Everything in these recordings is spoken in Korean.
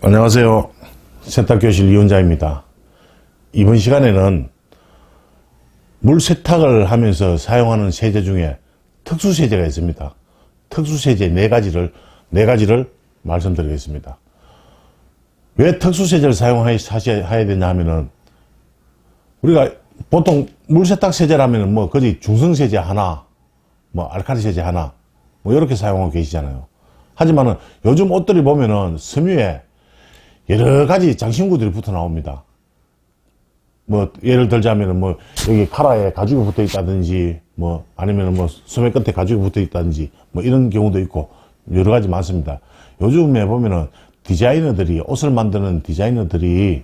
안녕하세요. 세탁교실 이원자입니다. 이번 시간에는 물 세탁을 하면서 사용하는 세제 중에 특수세제가 있습니다. 특수세제 네 가지를 말씀드리겠습니다. 왜 특수세제를 사용해야 되냐 하면은, 우리가 보통 물 세탁 세제라면은 거의 중성세제 하나, 알칼리 세제 하나, 이렇게 사용하고 계시잖아요. 하지만은 요즘 옷들이 보면은 섬유에 여러 가지 장신구들이 붙어 나옵니다. 예를 들자면은 여기 카라에 가죽이 붙어 있다든지, 아니면은 소매 끝에 가죽이 붙어 있다든지, 이런 경우도 있고, 여러 가지 많습니다. 요즘에 보면은 옷을 만드는 디자이너들이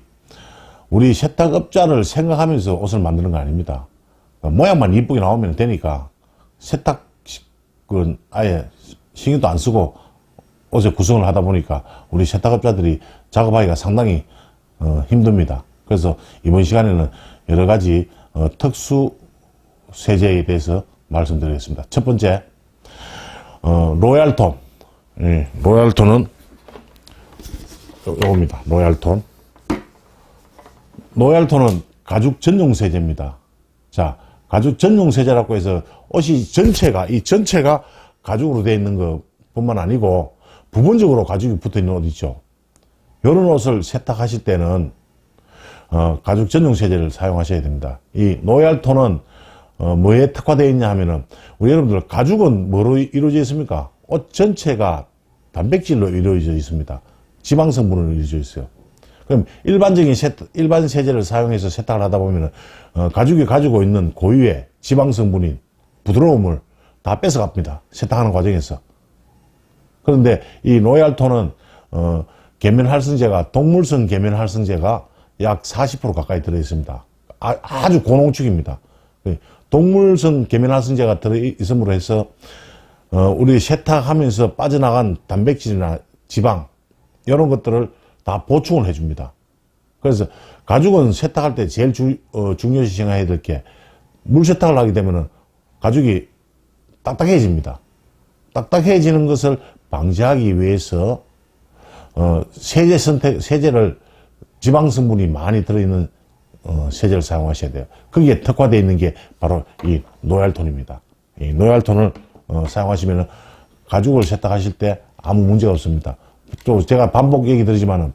우리 세탁업자를 생각하면서 옷을 만드는 거 아닙니다. 모양만 이쁘게 나오면 되니까 세탁은 아예 신경도 안 쓰고 옷에 구성을 하다 보니까 우리 세탁업자들이 작업하기가 상당히 힘듭니다. 그래서 이번 시간에는 여러 가지 특수 세제에 대해서 말씀드리겠습니다. 첫 번째, 로얄톤. 로얄톤은 요겁니다. 로얄톤. 로얄톤은 가죽 전용 세제입니다. 자, 가죽 전용 세제라고 해서 옷이 이 전체가 가죽으로 되어 있는 것 뿐만 아니고 부분적으로 가죽이 붙어 있는 옷 있죠. 이런 옷을 세탁하실 때는 가죽 전용 세제를 사용하셔야 됩니다. 이 로얄톤은 뭐에 특화되어 있냐 하면은, 우리 여러분들 가죽은 뭐로 이루어져 있습니까? 옷 전체가 단백질로 이루어져 있습니다. 지방 성분으로 이루어져 있어요. 그럼 일반 세제를 사용해서 세탁을 하다 보면은 가죽이 가지고 있는 고유의 지방 성분인 부드러움을 다 뺏어갑니다. 세탁하는 과정에서. 그런데 이 로얄톤은 계면활성제가, 동물성 계면활성제가 약 40% 가까이 들어있습니다. 아주 고농축입니다. 동물성 계면활성제가 들어있음으로 해서 우리 세탁하면서 빠져나간 단백질이나 지방, 이런 것들을 다 보충을 해줍니다. 그래서 가죽은 세탁할 때 제일 중요시 생각해야 될 게, 물 세탁을 하게 되면은 가죽이 딱딱해집니다. 딱딱해지는 것을 방지하기 위해서 세제를 지방 성분이 많이 들어있는 세제를 사용하셔야 돼요. 거기에 특화되어 있는 게 바로 이 로얄톤입니다. 이 로얄톤을 사용하시면 가죽을 세탁하실 때 아무 문제가 없습니다. 또 제가 반복 얘기 드리지만은,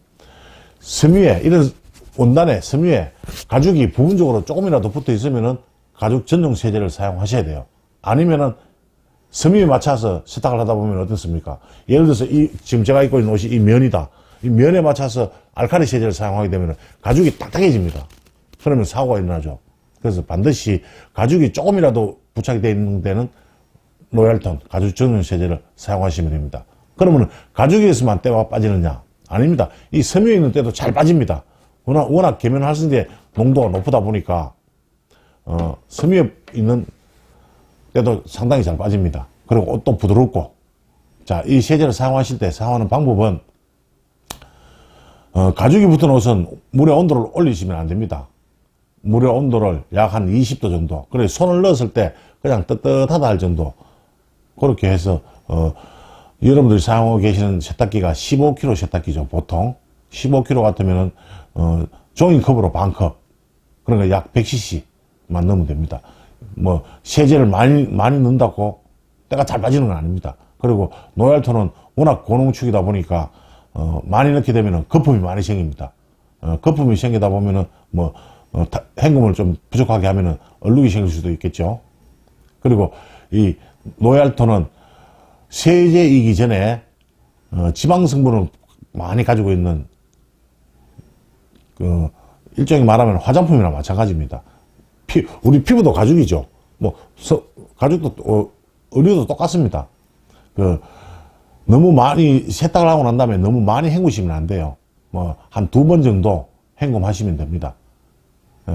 이런 원단에, 섬유에 가죽이 부분적으로 조금이라도 붙어 있으면은 가죽 전용 세제를 사용하셔야 돼요. 아니면은 섬유에 맞춰서 세탁을 하다 보면 어떻습니까? 예를 들어서 지금 제가 입고 있는 옷이 이 면이다. 이 면에 맞춰서 알칼리 세제를 사용하게 되면 가죽이 딱딱해집니다. 그러면 사고가 일어나죠. 그래서 반드시 가죽이 조금이라도 부착이 되어 있는 데는 로얄톤, 가죽 전용 세제를 사용하시면 됩니다. 그러면 가죽에서만 때가 빠지느냐? 아닙니다. 이 섬유에 있는 때도 잘 빠집니다. 워낙 계면활성제 농도가 높다 보니까 섬유에 있는 때도 상당히 잘 빠집니다. 그리고 옷도 부드럽고. 자, 이 세제를 사용하실 때 사용하는 방법은, 가죽이 붙은 옷은 물의 온도를 올리시면 안 됩니다. 물의 온도를 약 한 20도 정도. 그래서 손을 넣었을 때 그냥 뜨뜻하다 할 정도. 그렇게 해서 여러분들이 사용하고 계시는 세탁기가 15kg 세탁기죠. 보통 15kg 같으면은 종이컵으로 반컵, 그러니까 약 100cc만 넣으면 됩니다. 세제를 많이 넣는다고 때가 잘 빠지는 건 아닙니다. 그리고 로얄톤은 워낙 고농축이다 보니까 많이 넣게 되면은 거품이 많이 생깁니다. 거품이 생기다 보면은 헹굼을 좀 부족하게 하면은 얼룩이 생길 수도 있겠죠. 그리고 이 로얄톤은 세제이기 전에 지방 성분을 많이 가지고 있는, 일종의 말하면 화장품이나 마찬가지입니다. 우리 피부도 가죽이죠. 가죽도 의류도 똑같습니다. 너무 많이 세탁을 하고 난 다음에 너무 많이 헹구시면 안 돼요. 한 2번 정도 헹굼하시면 됩니다.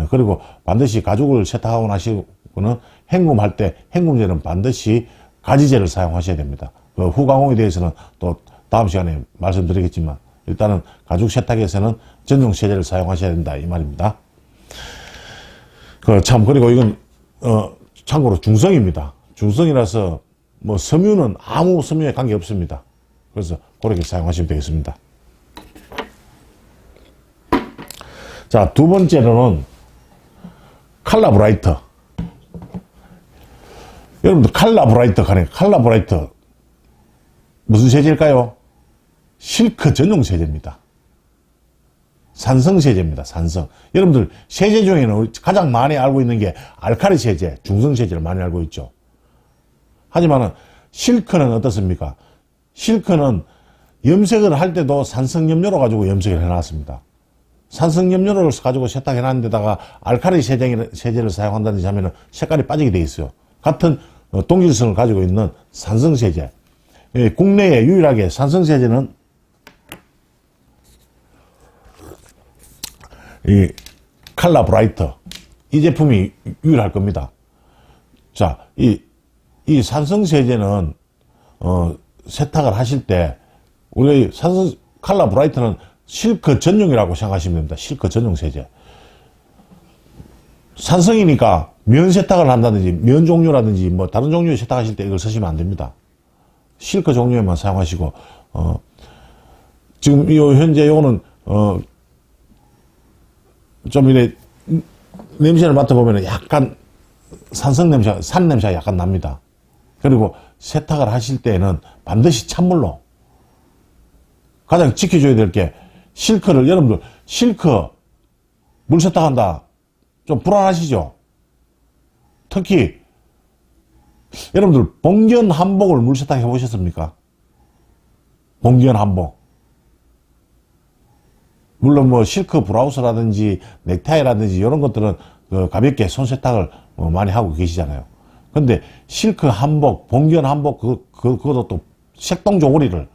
그리고 반드시 가죽을 세탁하고 나시고는 헹굼할 때 헹굼제는 반드시 가지제를 사용하셔야 됩니다. 후가공에 대해서는 또 다음 시간에 말씀드리겠지만, 일단은 가죽 세탁에서는 전용 세제를 사용하셔야 된다, 이 말입니다. 그리고 이건 참고로 중성입니다. 중성이라서 섬유는 아무 섬유에 관계 없습니다. 그래서 그렇게 사용하시면 되겠습니다. 자, 두 번째로는 칼라브라이트. 여러분들 칼라브라이트 가네. 칼라브라이트 무슨 세제일까요? 실크 전용 세제입니다. 산성 세제입니다. 산성. 여러분들 세제 중에는 가장 많이 알고 있는 게 알칼리 세제, 중성 세제를 많이 알고 있죠. 하지만 실크는 어떻습니까? 실크는 염색을 할 때도 산성염료로 가지고 염색을 해놨습니다. 산성염료를 가지고 세탁해놨는데다가 알칼리 세제를 사용한다든지 하면 색깔이 빠지게 돼 있어요. 같은 동질성을 가지고 있는 산성세제. 국내에 유일하게 산성세제는 이 칼라브라이트. 이 제품이 유일할 겁니다. 자, 이 산성세제는, 세탁을 하실 때, 우리 칼라브라이트는 실크 전용이라고 생각하시면 됩니다. 실크 전용 세제. 산성이니까 면 세탁을 한다든지 면 종류라든지 뭐 다른 종류의 세탁하실 때 이걸 쓰시면 안 됩니다. 실크 종류에만 사용하시고, 지금 현재 요거는 좀 이래 냄새를 맡아보면 약간 산성 냄새, 산 냄새가 약간 납니다. 그리고 세탁을 하실 때에는 반드시 찬물로. 가장 지켜줘야 될 게 실크를, 여러분들 실크 물 세탁한다 좀 불안하시죠? 특히 여러분들 봉견 한복을 물 세탁해 보셨습니까? 봉견 한복. 물론 뭐 실크 브라우스라든지 넥타이라든지 이런 것들은 가볍게 손 세탁을 많이 하고 계시잖아요. 근데 실크 한복, 봉견 한복 그것도 또 색동 조거리를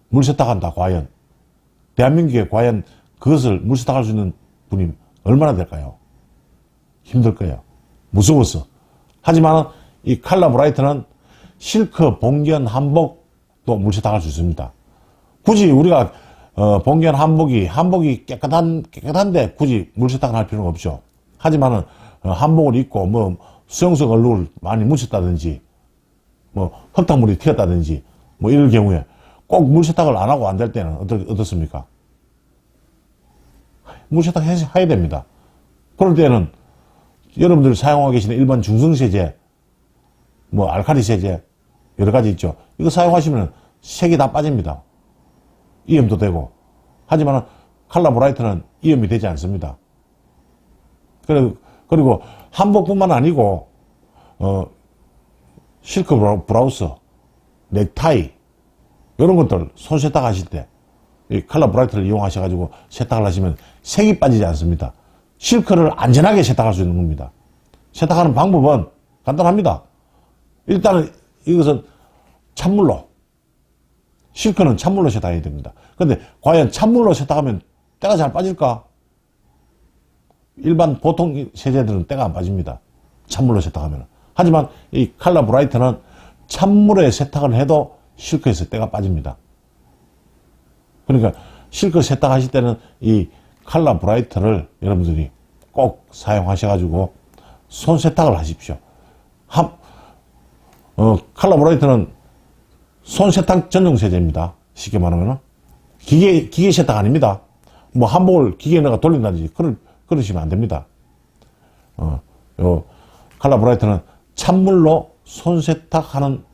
물 세탁한다. 과연 대한민국에 과연 그것을 물 세탁할 수 있는 분이 얼마나 될까요? 힘들 거예요. 무서워서. 하지만 이 칼라브라이트는 실크, 봉견, 한복도 물 세탁할 수 있습니다. 굳이 우리가 봉견 한복이 깨끗한데 굳이 물 세탁을 할 필요는 없죠. 하지만은 한복을 입고 뭐 수영석 얼룩을 많이 묻혔다든지 뭐 흙탕물이 튀었다든지 뭐 이럴 경우에 꼭 물 세탁을 안 하고 안 될 때는 어떻습니까? 물 세탁 해야 됩니다. 그럴 때는 여러분들이 사용하고 계시는 일반 중성세제, 뭐 알칼리 세제 여러 가지 있죠. 이거 사용하시면 색이 다 빠집니다. 이염도 되고. 하지만 칼라브라이트는 이염이 되지 않습니다. 그리고 한복뿐만 아니고 실크 브라우스, 넥타이 이런 것들 손 세탁하실 때 이 칼라브라이트를 이용하셔가지고 세탁을 하시면 색이 빠지지 않습니다. 실크를 안전하게 세탁할 수 있는 겁니다. 세탁하는 방법은 간단합니다. 일단은 이것은 찬물로, 실크는 찬물로 세탁해야 됩니다. 근데 과연 찬물로 세탁하면 때가 잘 빠질까? 일반 보통 세제들은 때가 안 빠집니다. 찬물로 세탁하면. 하지만 이 칼라브라이트는 찬물에 세탁을 해도 실크에서 때가 빠집니다. 그러니까 실크 세탁하실 때는 이 칼라브라이트를 여러분들이 꼭 사용하셔가지고 손 세탁을 하십시오. 칼라브라이트는 손 세탁 전용 세제입니다. 쉽게 말하면 기계 세탁 아닙니다. 뭐 한복을 기계에다가 돌린다든지 그러시면 안 됩니다. 요 칼라브라이트는 찬물로 손 세탁하는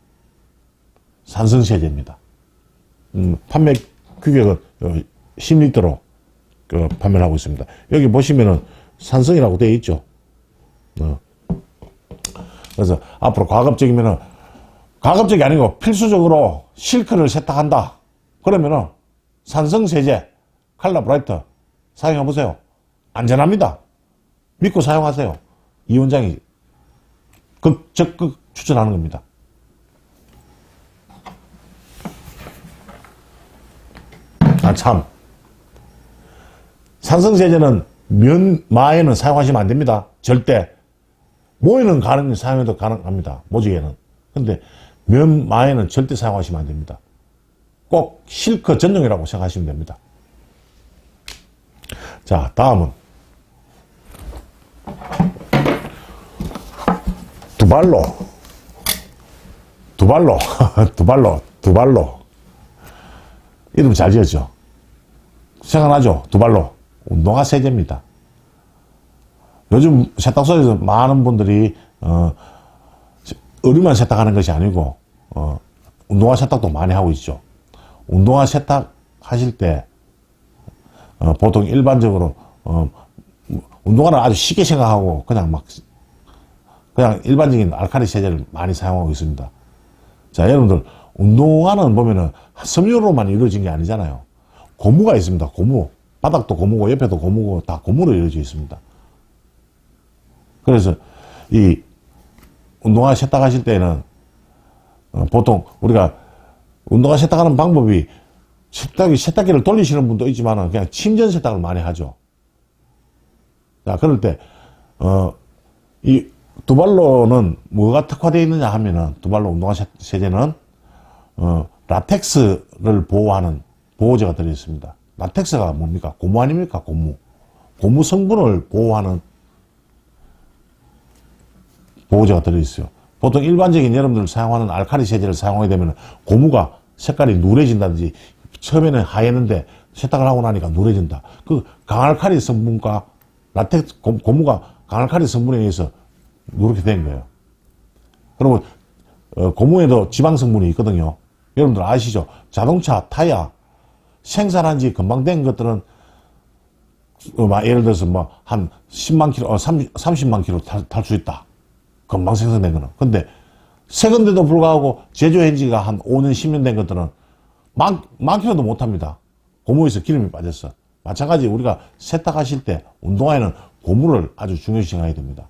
산성 세제입니다. 판매 규격은 10리터로 판매를 하고 있습니다. 여기 보시면은 산성이라고 되어 있죠. 그래서 앞으로 가급적이 아니고 필수적으로 실크를 세탁한다. 그러면은 산성 세제, 칼라브라이트 사용해 보세요. 안전합니다. 믿고 사용하세요. 이 원장이 적극 추천하는 겁니다. 참. 산성세제는 마에는 사용하시면 안 됩니다. 절대. 모에는 사용해도 가능합니다. 모직에는. 근데 마에는 절대 사용하시면 안 됩니다. 꼭 실크 전용이라고 생각하시면 됩니다. 자, 다음은 두발로. 이름 잘 지었죠? 생각나죠? 두발로. 운동화 세제입니다. 요즘 세탁소에서 많은 분들이 의류만 세탁하는 것이 아니고 운동화 세탁도 많이 하고 있죠. 운동화 세탁하실 때 보통 일반적으로 운동화를 아주 쉽게 생각하고 그냥 일반적인 알칼리 세제를 많이 사용하고 있습니다. 자, 여러분들 운동화는 보면은 섬유로만 이루어진 게 아니잖아요. 고무가 있습니다. 고무. 바닥도 고무고 옆에도 고무고 다 고무로 이루어져 있습니다. 그래서 이 운동화 세탁하실 때는 보통 우리가 운동화 세탁하는 방법이 세탁기를 돌리시는 분도 있지만 그냥 침전 세탁을 많이 하죠. 자, 그럴 때 이 두발로는 뭐가 특화되어 있느냐 하면은 두발로 운동화 세제는 라텍스를 보호하는 보호제가 들어있습니다. 라텍스가 뭡니까? 고무 아닙니까? 고무 성분을 보호하는 보호제가 들어있어요. 보통 일반적인 여러분들 사용하는 알칼리 세제를 사용하게 되면 고무가 색깔이 누래진다든지 처음에는 하얘는데 세탁을 하고 나니까 누래진다. 그 강알칼리 성분과 라텍스 고무가 강알칼리 성분에 의해서 누렇게 된 거예요. 그러면 고무에도 지방 성분이 있거든요. 여러분들 아시죠? 자동차 타이어 생산한 지 금방 된 것들은 예를 들어서 뭐 한 10만 킬로, 30만 킬로 탈 수 있다. 금방 생산된 거는. 근데 새 건데도 불구하고 제조한 지가 한 5년, 10년 된 것들은 만 킬로도 못 합니다. 고무에서 기름이 빠졌어. 마찬가지 우리가 세탁하실 때 운동화에는 고무를 아주 중요시 생각해야 됩니다.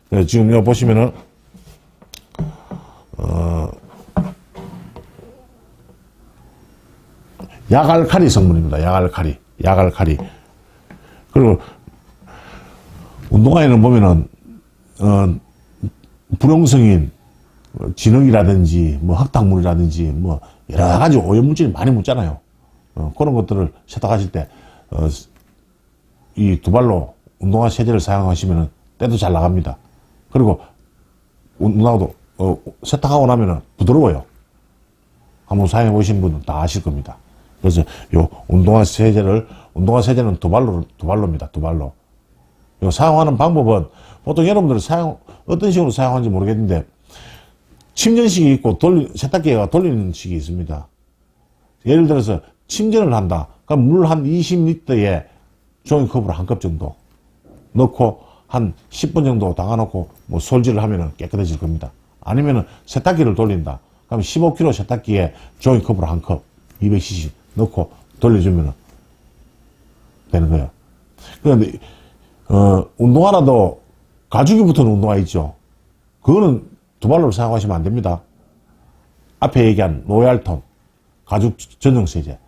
그래서 지금 여기 보시면은 약알칼리 성분입니다. 약알칼리. 그리고 운동화에는 보면은 불용성인 진흙이라든지 뭐 흙탕물이라든지 뭐 여러 가지 오염물질이 많이 묻잖아요. 그런 것들을 세탁하실 때 이 두발로 운동화 세제를 사용하시면은 때도 잘 나갑니다. 그리고 운동화도 세탁하고 나면은 부드러워요. 한번 사용해 보신 분은 다 아실 겁니다. 그래서 요 운동화 세제는 두발로입니다. 두발로. 요 사용하는 방법은 보통 여러분들 어떤 식으로 사용하는지 모르겠는데 침전식이 있고 세탁기가 돌리는 식이 있습니다. 예를 들어서 침전을 한다. 그럼 물 한 20리터에 종이컵으로 한 컵 정도 넣고 한 10분 정도 담가놓고 뭐 솔질을 하면은 깨끗해질 겁니다. 아니면은 세탁기를 돌린다. 그럼 15kg 세탁기에 종이컵으로 한 컵, 200cc 넣고 돌려주면은 되는 거예요. 그런데 운동화라도 가죽이 붙은 운동화 있죠. 그거는 두발로를 사용하시면 안 됩니다. 앞에 얘기한 로얄톤 가죽 전용 세제.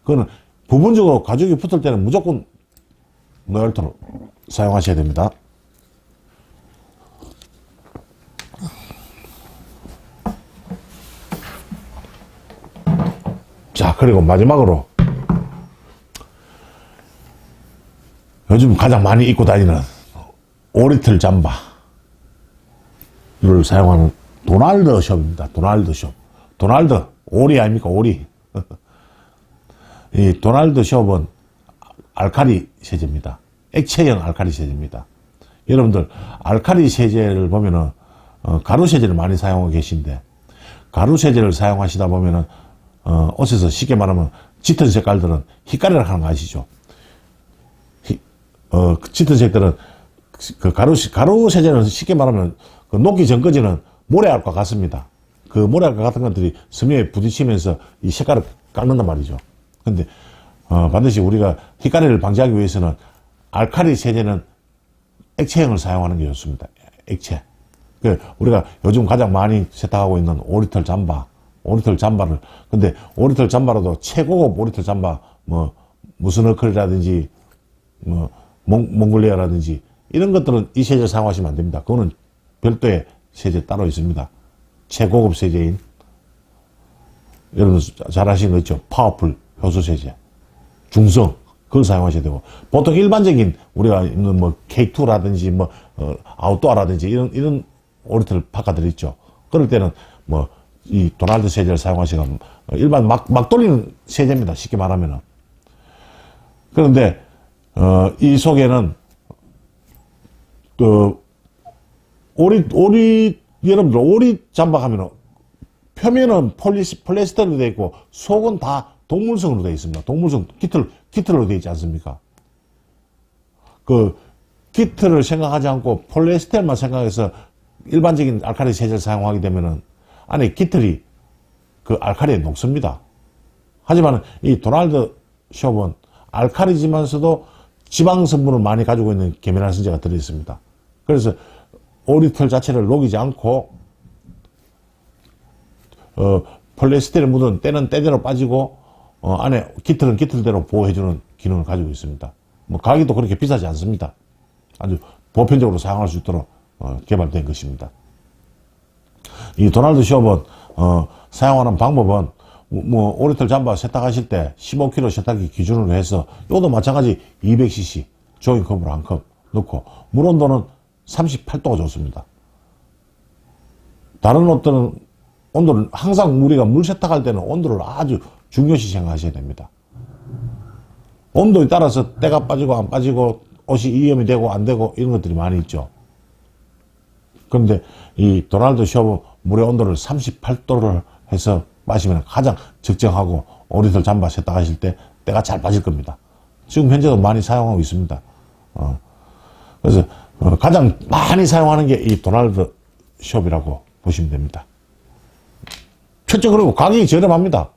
그거는 부분적으로 가죽이 붙을 때는 무조건 로얄톤을 사용하셔야 됩니다. 자, 그리고 마지막으로 요즘 가장 많이 입고 다니는 오리털 잠바를 사용하는 도날드 숍입니다. 도날드 숍. 도날드, 오리 아닙니까? 오리. 이 도날드 숍은 알칼리 세제입니다. 액체형 알칼리 세제입니다. 여러분들, 알칼리 세제를 보면은, 가루 세제를 많이 사용하고 계신데, 가루 세제를 사용하시다 보면은, 옷에서 쉽게 말하면 짙은 색깔들은 희가리를 하는 거 아시죠? 그 짙은 색들은 그 가루 세제는 쉽게 말하면 그 녹기 전까지는 모래알과 같습니다. 그 모래알과 같은 것들이 섬유에 부딪히면서 이 색깔을 깎는단 말이죠. 근데 반드시 우리가 희가리를 방지하기 위해서는 알칼리 세제는 액체형을 사용하는 게 좋습니다. 액체. 우리가 요즘 가장 많이 세탁하고 있는 오리털 잠바를 근데 오리털 잠바로도 최고급 오리털 잠바 뭐 무슨 어클이라든지 뭐 몽골리아라든지 이런 것들은 이 세제를 사용하시면 안 됩니다. 그거는 별도의 세제 따로 있습니다. 최고급 세제인 여러분 잘 아시는 거 있죠? 파워풀 효소 세제 중성 그걸 사용하셔야 되고 보통 일반적인 우리가 있는 뭐 K2라든지 뭐 아웃도어라든지 이런 오리털 파카들 있죠. 그럴 때는 뭐 이 도날드 세제를 사용하시면 일반 막 돌리는 세제입니다. 쉽게 말하면은. 그런데 이 속에는, 여러분들, 오리 잠바 하면 표면은 폴리에스테르로 되어 있고, 속은 다 동물성으로 되어 있습니다. 동물성, 깃털로 되어 있지 않습니까? 그, 깃털을 생각하지 않고 폴리에스테르만 생각해서 일반적인 알칼리 세제를 사용하게 되면은 안에 깃털이 그 알칼리에 녹습니다. 하지만 이 도널드 숍은 알칼리지만서도 지방 성분을 많이 가지고 있는 계면활성제가 들어있습니다. 그래서 오리털 자체를 녹이지 않고 폴리에스테르 묻은 때는 때대로 빠지고 안에 깃털은 깃털대로 보호해주는 기능을 가지고 있습니다. 뭐 가격도 그렇게 비싸지 않습니다. 아주 보편적으로 사용할 수 있도록 개발된 것입니다. 이 도널드 숍은 사용하는 방법은 뭐 오리털 잠바 세탁하실 때 15kg 세탁기 기준으로 해서 이것도 마찬가지 200cc 조깅컵으로 한 컵 넣고 물 온도는 38도가 좋습니다. 다른 옷들은 온도를 항상 우리가 물 세탁할 때는 온도를 아주 중요시 생각하셔야 됩니다. 온도에 따라서 때가 빠지고 안 빠지고 옷이 이염이 되고 안 되고 이런 것들이 많이 있죠. 그런데 이 도널드 숍은 물의 온도를 38도를 해서 마시면 가장 적정하고 오리털 잠바 세탁하실 때 때가 잘 빠질 겁니다. 지금 현재도 많이 사용하고 있습니다. 그래서 가장 많이 사용하는 게 이 도널드 숍이라고 보시면 됩니다. 첫째, 그리고 가격이 저렴합니다.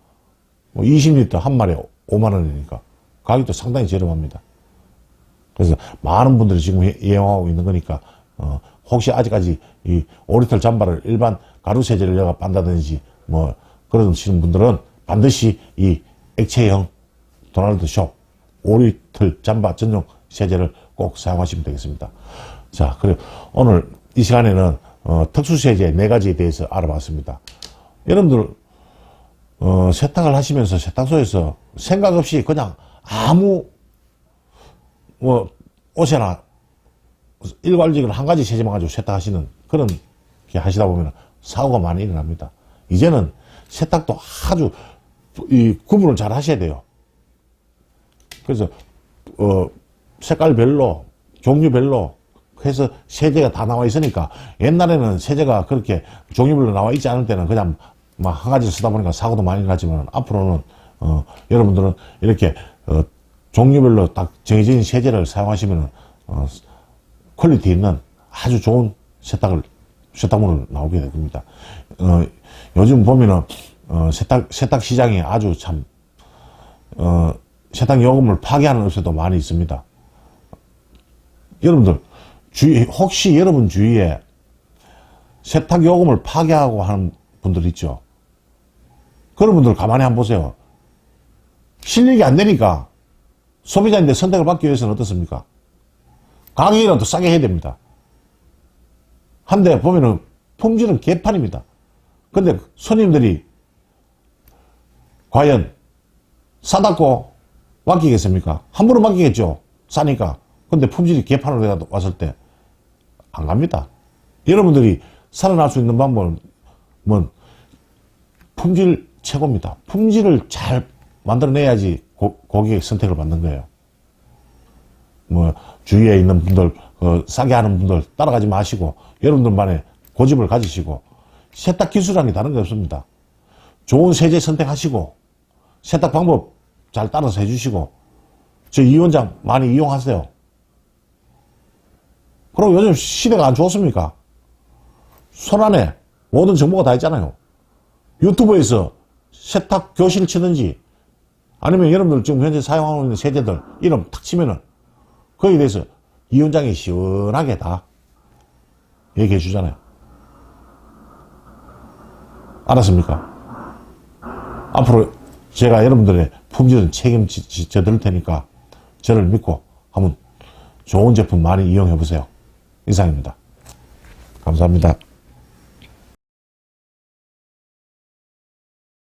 20리터 한 마리에 5만원이니까 가격도 상당히 저렴합니다. 그래서 많은 분들이 지금 이용하고 있는 거니까 혹시 아직까지 이 오리털 잠바를 일반 가루 세제를 여가 빤다든지 뭐 그러시는 분들은 반드시 이 액체형 도널드 숍 오리털 잠바 전용 세제를 꼭 사용하시면 되겠습니다. 자, 그리고 오늘 이 시간에는 특수 세제 4가지에 대해서 알아봤습니다. 여러분들 세탁을 하시면서 세탁소에서 생각 없이 그냥 아무 옷에나 일괄적으로 한 가지 세제만 가지고 세탁하시는 그런 게 하시다 보면 사고가 많이 일어납니다. 이제는 세탁도 아주 구분을 잘 하셔야 돼요. 그래서 색깔별로 종류별로 해서 세제가 다 나와 있으니까 옛날에는 세제가 그렇게 종류별로 나와 있지 않을 때는 그냥 막 한 가지를 쓰다 보니까 사고도 많이 나지만 앞으로는 여러분들은 이렇게 종류별로 딱 정해진 세제를 사용하시면 퀄리티 있는 아주 좋은 세탁물을 나오게 됩니다. 요즘 보면은 세탁 시장이 아주 참 세탁 요금을 파괴하는 업체도 많이 있습니다. 여러분들 혹시 여러분 주위에 세탁 요금을 파괴하고 하는 분들 있죠? 그런 분들 가만히 한번 보세요. 실력이 안 되니까 소비자인데 선택을 받기 위해서는 어떻습니까? 가격이라도 싸게 해야 됩니다. 한데 보면은 품질은 개판입니다. 근데 손님들이 과연 싸다고 맡기겠습니까? 함부로 맡기겠죠. 싸니까. 근데 품질이 개판으로 왔을 때 안 갑니다. 여러분들이 살아날 수 있는 방법은 품질 최고입니다. 품질을 잘 만들어내야지 고객의 선택을 받는 거예요. 주위에 있는 분들, 싸게 하는 분들 따라가지 마시고, 여러분들만의 고집을 가지시고, 세탁 기술이라는 게 다른 게 없습니다. 좋은 세제 선택하시고, 세탁 방법 잘 따라서 해주시고, 저 이 원장 많이 이용하세요. 그리고 요즘 시대가 안 좋습니까? 손안에 모든 정보가 다 있잖아요. 유튜브에서 세탁 교실을 치든지, 아니면 여러분들 지금 현재 사용하고 있는 세제들 이름 탁 치면은 거기에 대해서 이 원장이 시원하게 다 얘기해 주잖아요. 알았습니까? 앞으로 제가 여러분들의 품질은 책임져 드릴 테니까 저를 믿고 한번 좋은 제품 많이 이용해 보세요. 이상입니다. 감사합니다.